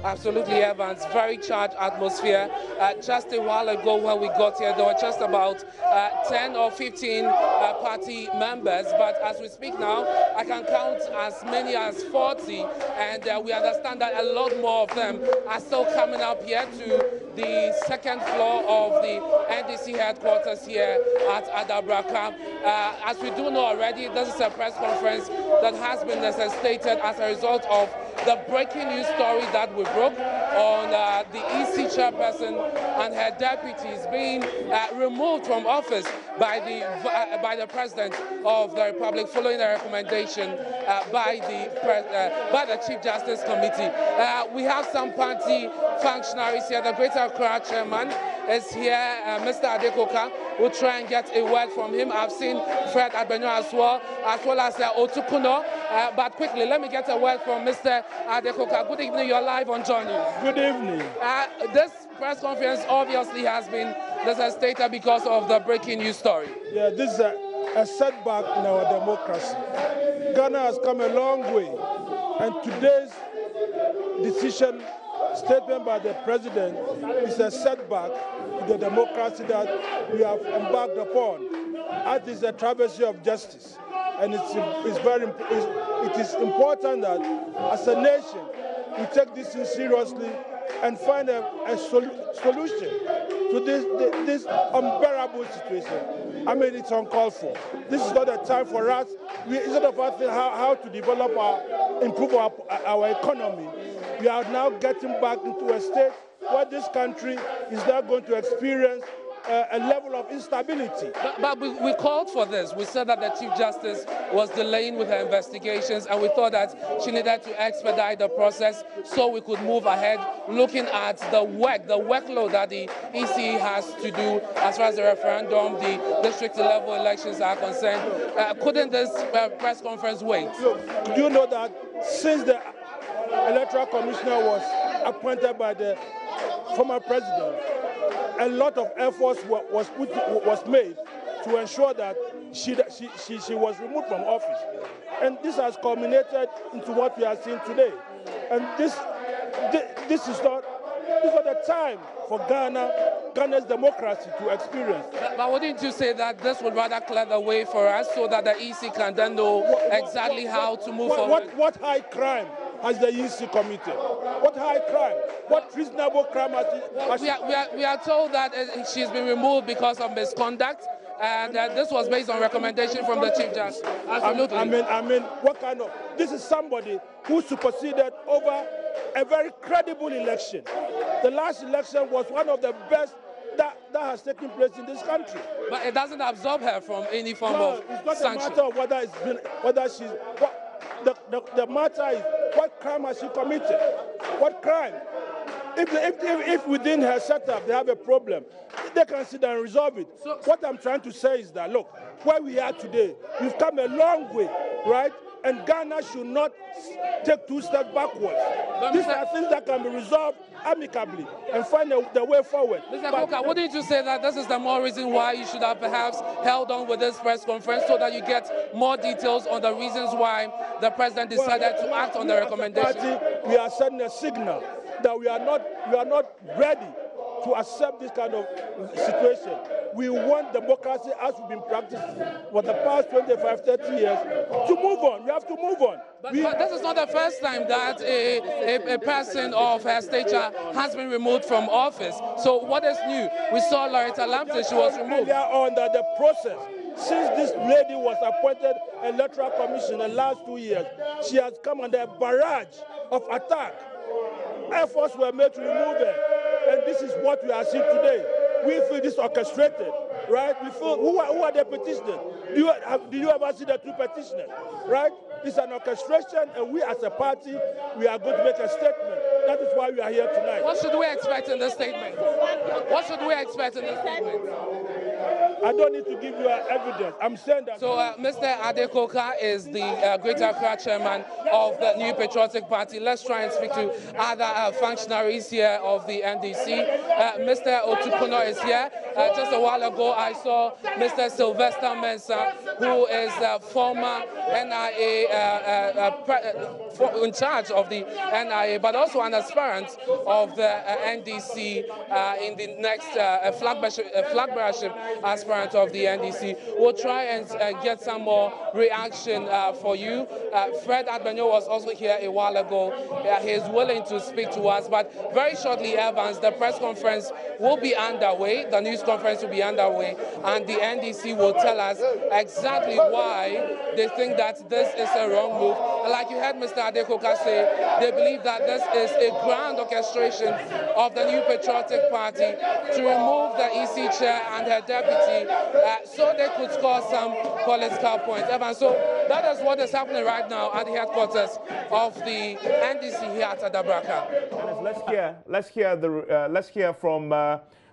Absolutely, Evans. Very charged atmosphere. Just a while ago when we got here, there were just about 10 or 15 party members. But as we speak now, I can count as many as 40. And we understand that a lot more of them are still coming up here to the second floor of the NDC headquarters here at Adabraka. As we do know already, this is a press conference that has been necessitated as a result of the breaking news story that we broke on the EC chairperson and her deputies being removed from office by the President of the Republic following a recommendation by the Chief Justice Committee. We have some party functionaries here. The Greater Accra chairman is here, Mr. Adekoka. We'll try and get a word from him. I've seen Fred Abenyo as well as Otukuno. But quickly, let me get a word from Mr. Adekoka. Good evening, you're live on Johnny. Good evening. This press conference obviously has been necessitated because of the breaking news story. Yeah, this is a setback in our democracy. Ghana has come a long way, and today's decision statement by the President is a setback to the democracy that we have embarked upon. That is a travesty of justice, and it is important that as a nation we take this thing seriously and find a solution to this unbearable situation. I mean, it's uncalled for. This is not a time for us. Instead of asking how to develop improve our economy, we are now getting back into a state where this country is now going to experience a level of instability. But we called for this. We said that the Chief Justice was delaying with her investigations, and we thought that she needed to expedite the process so we could move ahead, looking at the workload that the EC has to do as far as the referendum, the district level elections are concerned. Couldn't this press conference wait? Look, do you know that since the Electoral Commissioner was appointed by the former president, a lot of efforts was made to ensure that she was removed from office, and this has culminated into what we are seeing today. And this is not the time for Ghana's democracy to experience. But wouldn't you say that this would rather clear the way for us so that the EC can then know exactly how to move forward? What high crime has the EC committed? What high crime? What reasonable crime has we are told that she's been removed because of misconduct, and this was based on recommendation from the Chief Justice. Absolutely. I mean, what kind of... This is somebody who superseded over a very credible election. The last election was one of the best that has taken place in this country. But it doesn't absolve her from any form of sanction. It's not a matter of whether she's... The matter is, what crime has she committed? What crime? If within her setup they have a problem, they can sit down and resolve it. So what I'm trying to say is that, look, where we are today, we've come a long way, right? And Ghana should not take two steps backwards. These are things that can be resolved amicably and find the way forward. Mr. Koka, wouldn't you say that this is the more reason why you should have perhaps held on with this press conference so that you get more details on the reasons why the President decided to act on the recommendation? We are sending a signal that we are not ready to accept this kind of situation. We want democracy as we've been practicing for the past 25, 30 years to move on. We have to move on. But this is not the first time that a person of her stature has been removed from office. So what is new? We saw Loretta Lampton, she was removed. Earlier on that the process, since this lady was appointed Electoral Commission in the last 2 years, she has come under a barrage of attack. Efforts were made to remove her, and this is what we are seeing today. We feel this orchestrated, right? We feel who are the petitioners? Do you ever see the two petitioners, right? It's an orchestration, and we as a party, we are going to make a statement. That is why we are here tonight. What should we expect in this statement? What should we expect in this statement? I don't need to give you evidence. I'm saying that. So Mr. Adekoka is the Greater Accra chairman of the New Patriotic Party. Let's try and speak to other functionaries here of the NDC. Mr. Otukuno is here. Just a while ago, I saw Mr. Sylvester Mensah, who is former NIA, in charge of the NIA, but also an aspirant of the NDC in the next flag bearership aspirant of the NDC. We'll try and get some more reaction for you. Fred Adbenyo was also here a while ago. He's willing to speak to us, but very shortly, Evans, the press conference will be underway, the news conference will be underway, and the NDC will tell us exactly why they think that this is a wrong move. And like you heard Mr. Adekoka say, they believe that this is a grand orchestration of the New Patriotic Party to remove the EC chair and her deputy so they could score some political points. Evan, so that is what is happening right now at the headquarters of the NDC here at Adabraka. Let's hear from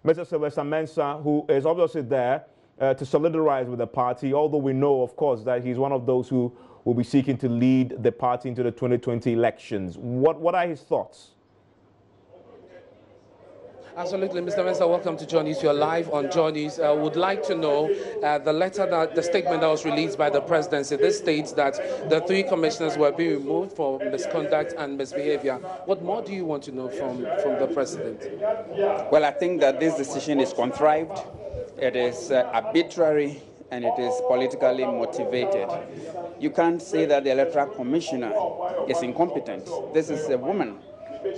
Mr. Sylvester Mensah, who is obviously there to solidarize with the party, although we know, of course, that he's one of those who will be seeking to lead the party into the 2020 elections. What are his thoughts? Absolutely, Mr. Mensah, welcome to Journeys. You're live on Journeys. Would like to know the statement that was released by the presidency. This states that the 3 commissioners were being removed for misconduct and misbehavior. What more do you want to know from the president? Well, I think that this decision is contrived. It is arbitrary and it is politically motivated. You can't say that the electoral commissioner is incompetent. This is a woman,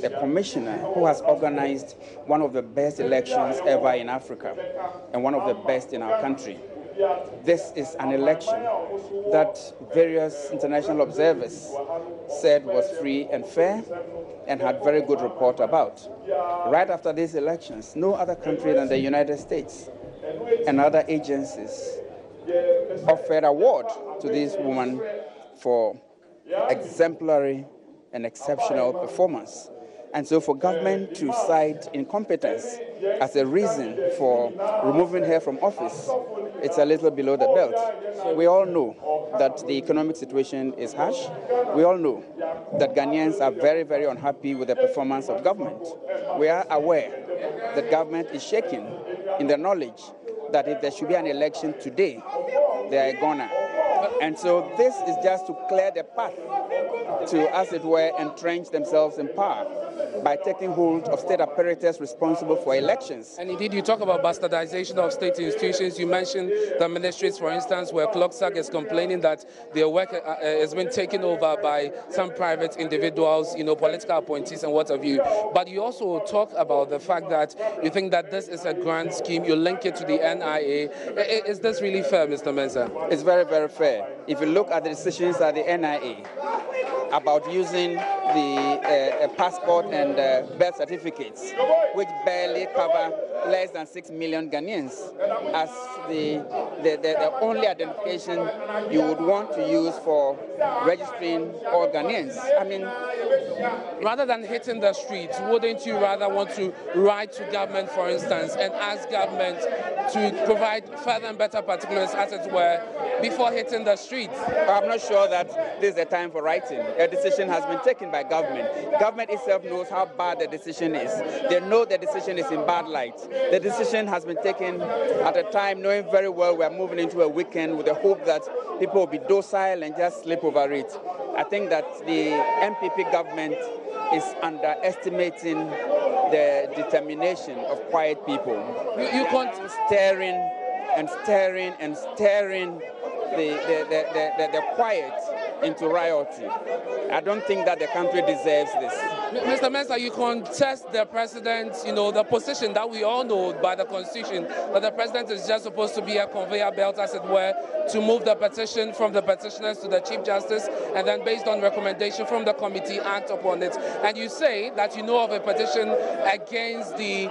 the commissioner, who has organized one of the best elections ever in Africa and one of the best in our country. This is an election that various international observers said was free and fair and had very good report about. Right after these elections, no other country than the United States and other agencies offered award to this woman for exemplary and exceptional performance. And so for government to cite incompetence as a reason for removing her from office, it's a little below the belt. We all know that the economic situation is harsh. We all know that Ghanaians are very, very unhappy with the performance of government. We are aware that government is shaking in the knowledge that if there should be an election today, they are gonna. And so this is just to clear the path to, as it were, entrench themselves in power by taking hold of state apparatus responsible for elections. And indeed, you talk about bastardization of state institutions. You mentioned the ministries, for instance, where Clocksack is complaining that their work has been taken over by some private individuals, political appointees and what have you. But you also talk about the fact that you think that this is a grand scheme. You link it to the NIA. Is this really fair, Mr. Mensah? It's very, very fair. If you look at the decisions at the NIA about using the passport and birth certificates, which barely cover less than 6 million Ghanaians, as the only identification you would want to use for registering all Ghanaians. I mean, rather than hitting the streets, wouldn't you rather want to write to government, for instance, and ask government to provide further and better particulars, as it were, before hitting the streets? I'm not sure that this is the time for writing. A decision has been taken by government. Government itself knows how bad the decision is. They know the decision is in bad light. The decision has been taken at a time knowing very well we're moving into a weekend with the hope that people will be docile and just sleep over it. I think that the MPP government is underestimating the determination of quiet people. You can't staring the quiet into rioting. I don't think that the country deserves this. Mr. Mensah, you contest the president, the position that we all know by the Constitution, that the president is just supposed to be a conveyor belt, as it were, to move the petition from the petitioners to the Chief Justice, and then based on recommendation from the committee, act upon it. And you say that you know of a petition against the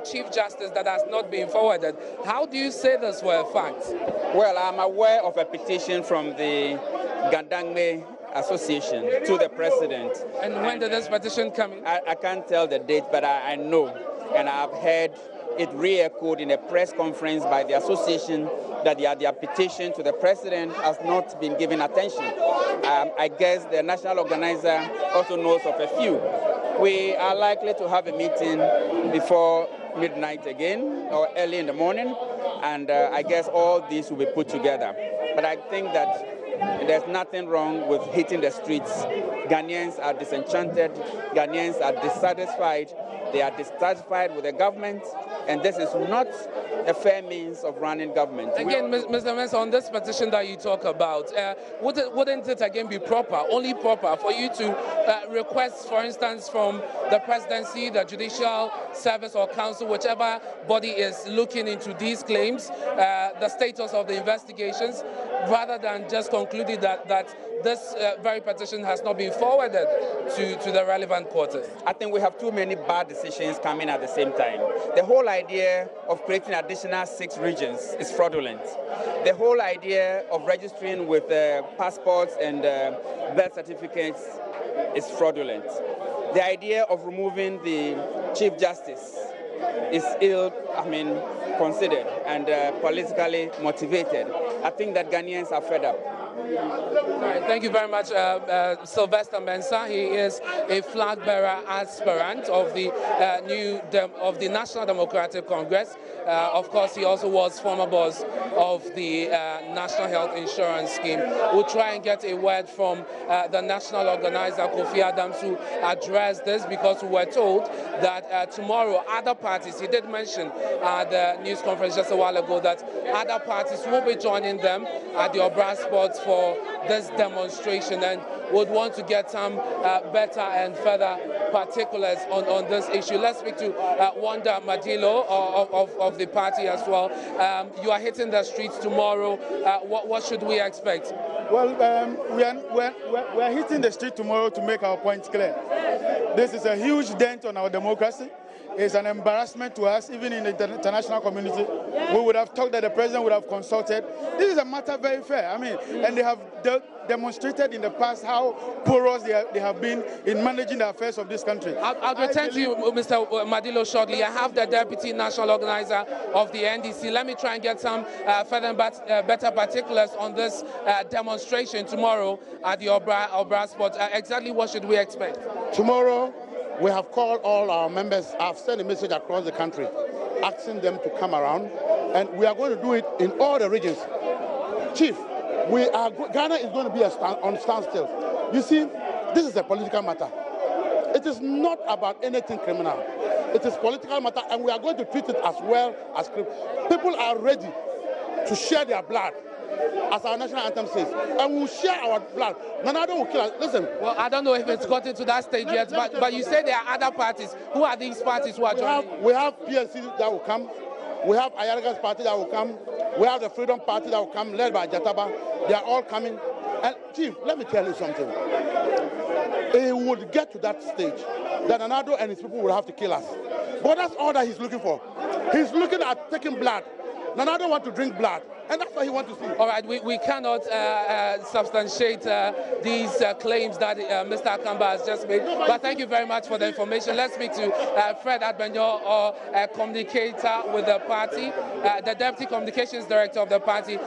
Chief Justice that has not been forwarded. How do you say this for a fact? Well, I'm aware of a petition from the Gandangme Association to the president. And when did this petition come in? I can't tell the date, but I know, and I've heard it re-echoed in a press conference by the association that their petition to the president has not been given attention. I guess the national organizer also knows of a few. We are likely to have a meeting before midnight again, or early in the morning, and I guess all these will be put together. But I think that There's nothing wrong with hitting the streets. Ghanaians are disenchanted. Ghanaians are dissatisfied. They are dissatisfied with the government, and this is not a fair means of running government. Again, Mr. Mensah, on this petition that you talk about, wouldn't it again be only proper for you to request, for instance, from the presidency, the judicial service or council, whichever body is looking into these claims, the status of the investigations, rather than just concluding that this very petition has not been forwarded to the relevant quarters? I think we have too many bad decisions coming at the same time. The whole idea of creating additional 6 regions is fraudulent. The whole idea of registering with passports and birth certificates is fraudulent. The idea of removing the Chief Justice is considered and politically motivated. I think that Ghanaians are fed up. All right, thank you very much, Sylvester Mensah. He is a flag bearer aspirant of the National Democratic Congress. Of course, he also was former boss of the National Health Insurance Scheme. We'll try and get a word from the national organizer, Kofi Adams, to address this, because we were told that tomorrow other parties, he did mention at the news conference just a while ago that other parties will be joining them at the Obra spots for this demonstration, and would want to get some better and further particulars on this issue. Let's speak to Wanda Madilo of the party as well. You are hitting the streets tomorrow. What should we expect? Well, we are hitting the street tomorrow to make our points clear. This is a huge dent on our democracy. It's an embarrassment to us, even in the international community. We would have talked that the president would have consulted. This is a matter very fair. I mean, and they have demonstrated in the past how porous they have been in managing the affairs of this country. I'll return to you, Mr. Madilo, shortly. I have the deputy national organizer of the NDC. Let me try and get some further better particulars on this demonstration tomorrow at the Obra spot. Exactly what should we expect? Tomorrow, we have called all our members. I've sent a message across the country asking them to come around, and we are going to do it in all the regions. Chief, Ghana is going to be on standstill. You see, this is a political matter. It is not about anything criminal. It is political matter, and we are going to treat it as well as criminal. People are ready to share their blood, as our national anthem says, and we'll share our blood. None will kill us. Listen. Well, I don't know if it's gotten to that stage yet, but you say there are other parties. Who are these parties who are joining? We have PSC that will come. We have Ayaraga's party that will come. We have the Freedom Party that will come, led by Jataba. They are all coming. And Chief, let me tell you something. It would get to that stage that Nanado and his people will have to kill us. But that's all that he's looking for. He's looking at taking blood. Nanado wants to drink blood. And that's what he wants to see. All right, we cannot substantiate these claims that Mr. Akamba has just made. But thank you very much for the information. Let's speak to Fred Adbenyo, a communicator with the party, the Deputy Communications Director of the party.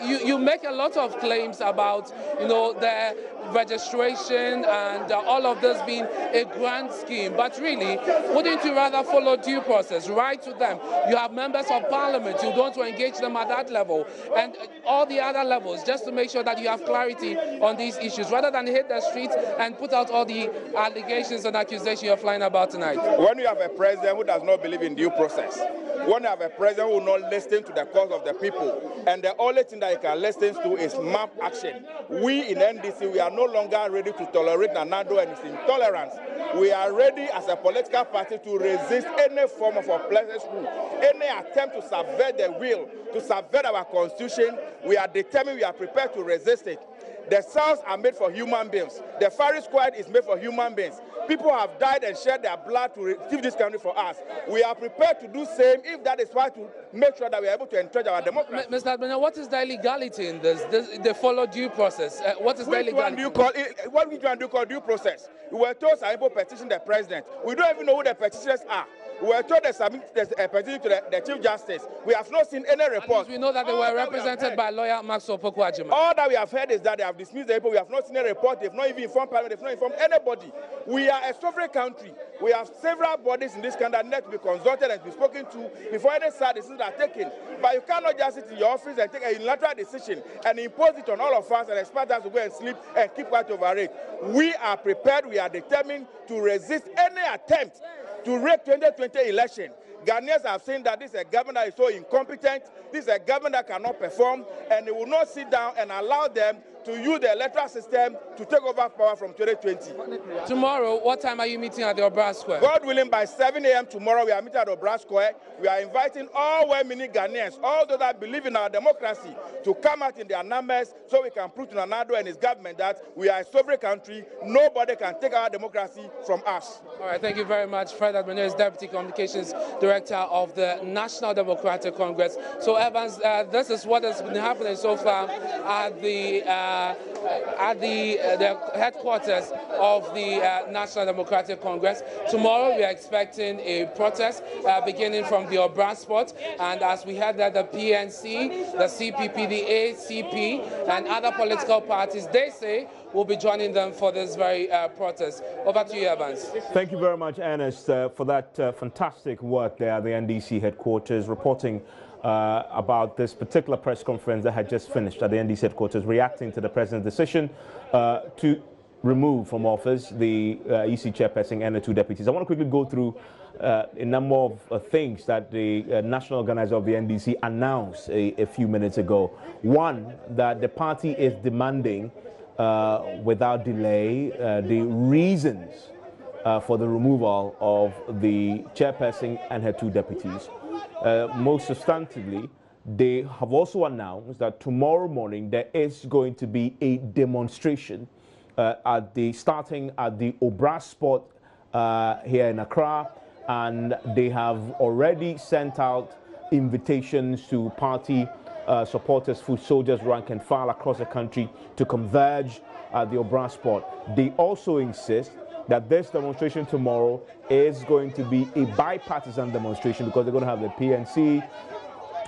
You make a lot of claims about, the registration and all of this being a grand scheme. But really, wouldn't you rather follow due process, write to them? You have members of parliament. You don't want to engage them at that level and all the other levels, just to make sure that you have clarity on these issues, rather than hit the streets and put out all the allegations and accusations you're flying about tonight. When you have a president who does not believe in due process, when you have a president who will not listen to the cause of the people, and the only thing that he can listen to is map action, we in NDC, we are no longer ready to tolerate Nanado and his intolerance. We are ready as a political party to resist any form of oppressive rule, any attempt to subvert the will, to subvert our constitution. We are determined, we are prepared to resist it. The cells are made for human beings. The firing squad is made for human beings. People have died and shed their blood to receive this country for us. We are prepared to do the same if that is why, to make sure that we are able to entrench our democracy. Mr. Adbenyo, what is the illegality in this? They follow due process. What is the illegality? What we do call due process? We were told some people petition the president. We don't even know who the petitioners are. We were told they submit a petition to the Chief Justice. We have not seen any report. We know that they were represented by lawyer Maxwell Pokuajima. All that we have heard is that they have dismissed the people. We have not seen a report. They've not even informed Parliament. They've not informed anybody. We are a sovereign country. We have several bodies in this country that need to be consulted and be spoken to before any sad decisions are taken. But you cannot just sit in your office and take a unilateral decision and impose it on all of us and expect us to go and sleep and keep quiet over it. We are prepared. We are determined to resist any attempt to rig 2020 election. Ghanaians have seen that this is a government that is so incompetent, this is a government that cannot perform, and they will not sit down and allow them to use the electoral system to take over power from 2020. Tomorrow, what time are you meeting at the Obra Square? God willing, by 7 a.m. tomorrow, we are meeting at the Obra Square. We are inviting all well-meaning Ghanaians, all those that believe in our democracy, to come out in their numbers so we can prove to Nana-Addo and his government that we are a sovereign country. Nobody can take our democracy from us. All right, thank you very much. Fred Admonier is Deputy Communications Director of the National Democratic Congress. So, Evans, this is what has been happening so far at the headquarters of the National Democratic Congress. Tomorrow we are expecting a protest beginning from the Obra spot, and as we heard that the PNC, the CPP, the ACP and other political parties, they say, will be joining them for this very protest. Over to you, Evans. Thank you very much, Ernest, for that fantastic work there at the NDC headquarters, reporting about this particular press conference that had just finished at the NDC headquarters, reacting to the president's decision to remove from office the EC chairperson and the 2 deputies. I want to quickly go through a number of things that the national organizer of the NDC announced a few minutes ago. One, that the party is demanding without delay the reasons for the removal of the chairperson and her 2 deputies. Most substantively, they have also announced that tomorrow morning there is going to be a demonstration starting at the Obra spot here in Accra, and they have already sent out invitations to party supporters, foot soldiers, rank and file across the country to converge at the Obra spot. They also insist that this demonstration tomorrow is going to be a bipartisan demonstration because they're going to have the PNC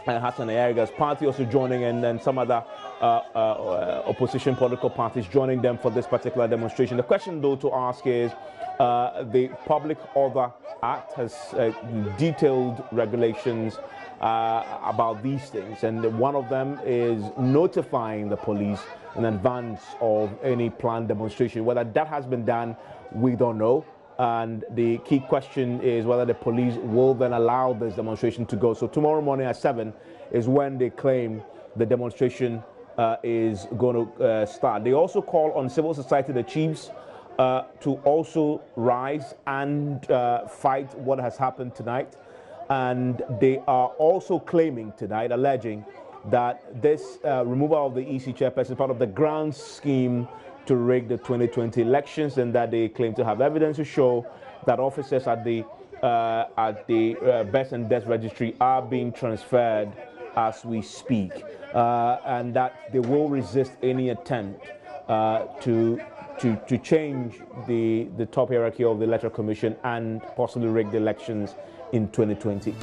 and Hassan Ayariga's party also joining, and then some other opposition political parties joining them for this particular demonstration. The question, though, to ask is the Public Order Act has detailed regulations about these things, and one of them is notifying the police in advance of any planned demonstration. Whether that has been done, we don't know. And the key question is whether the police will then allow this demonstration to go. So tomorrow morning at 7 is when they claim the demonstration is going to start. They also call on civil society, the chiefs, to also rise and fight what has happened tonight. And they are also claiming tonight, alleging that this removal of the EC chairperson is part of the grand scheme to rig the 2020 elections, and that they claim to have evidence to show that officers at the best and death registry are being transferred as we speak, and that they will resist any attempt to change the top hierarchy of the Electoral Commission and possibly rig the elections in 2020.